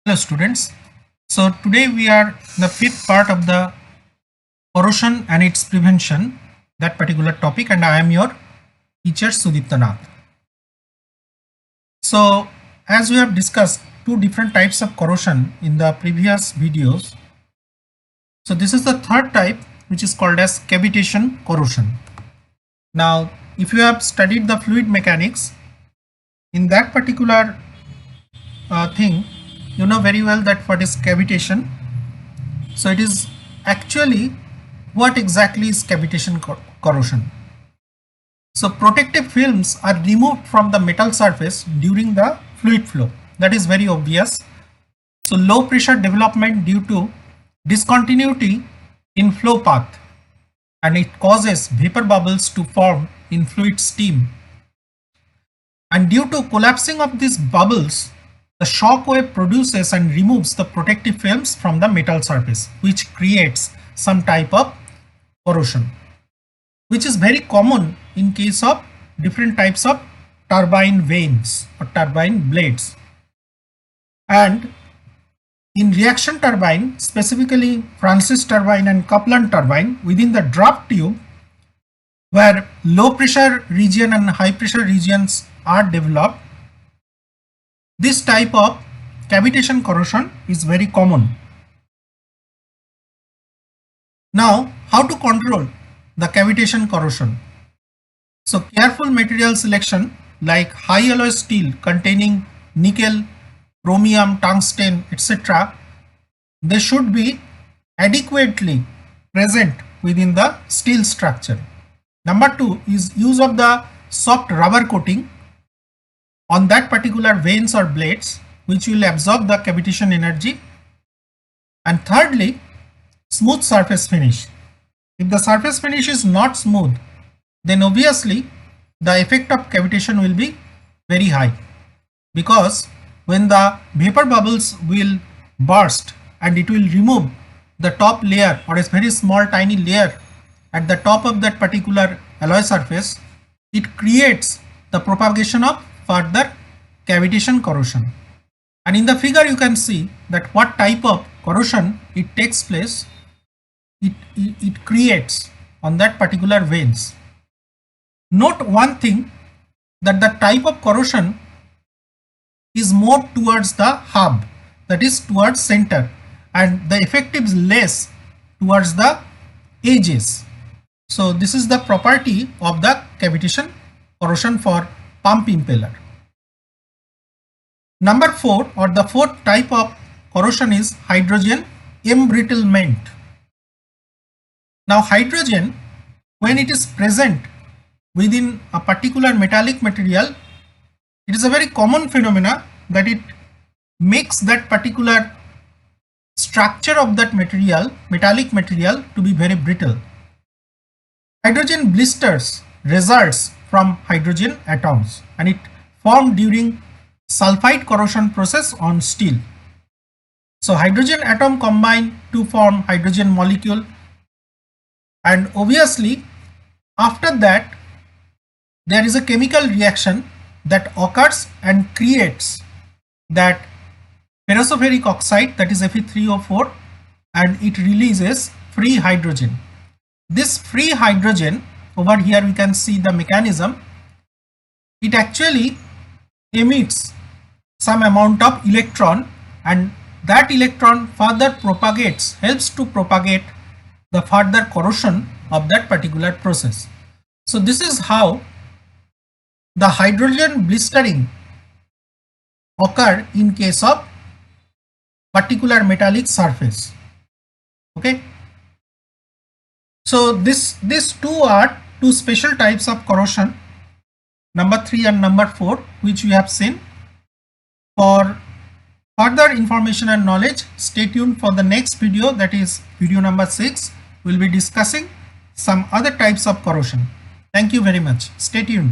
Hello students. So today we are in the fifth part of the corrosion and its prevention, that particular topic, and I am your teacher Sudipta Nath. So as we have discussed two different types of corrosion in the previous videos, so this is the third type, which is called as cavitation corrosion. Now if you have studied the fluid mechanics, in that particular thing, you know very well that what is cavitation. So it is actually what exactly is cavitation corrosion. So protective films are removed from the metal surface during the fluid flow. That is very obvious. So low pressure development due to discontinuity in flow path, and it causes vapor bubbles to form in fluid stream. And due to collapsing of these bubbles, the shock wave produces and removes the protective films from the metal surface, which creates some type of corrosion, which is very common in case of different types of turbine vanes or turbine blades. And in reaction turbine, specifically Francis turbine and Kaplan turbine, within the draft tube, where low pressure region and high pressure regions are developed, this type of cavitation corrosion is very common. Now, how to control the cavitation corrosion? So careful material selection, like high alloy steel containing nickel, chromium, tungsten, etc., they should be adequately present within the steel structure. Number two is use of the soft rubber coating on that particular vanes or blades, which will absorb the cavitation energy. And thirdly, smooth surface finish. If the surface finish is not smooth, then obviously the effect of cavitation will be very high, because when the vapor bubbles will burst and it will remove the top layer or a very small tiny layer at the top of that particular alloy surface, it creates the propagation of further cavitation corrosion. And in the figure you can see that what type of corrosion it takes place, it creates on that particular vanes. Note one thing, that the type of corrosion is more towards the hub, that is towards center, and the effect is less towards the edges. So this is the property of the cavitation corrosion for pump impeller. Number 4, or the fourth type of corrosion, is hydrogen embrittlement. Now hydrogen, when it is present within a particular metallic material, it is a very common phenomena that it makes that particular structure of that material, metallic material, to be very brittle. Hydrogen blisters results from hydrogen atoms, and it formed during sulfide corrosion process on steel. So hydrogen atom combine to form hydrogen molecule, and obviously after that there is a chemical reaction that occurs and creates that ferrosulfuric oxide, that is Fe3O4, and it releases free hydrogen. This free hydrogen, over here we can see the mechanism, it actually emits some amount of electron, and that electron further propagates, helps to propagate the further corrosion of that particular process. So this is how the hydrogen blistering occur in case of particular metallic surface. Okay. So these two are two special types of corrosion, number 3 and number 4, which we have seen. For further information and knowledge, stay tuned for the next video, that is video number 6. We will be discussing some other types of corrosion. Thank you very much. Stay tuned.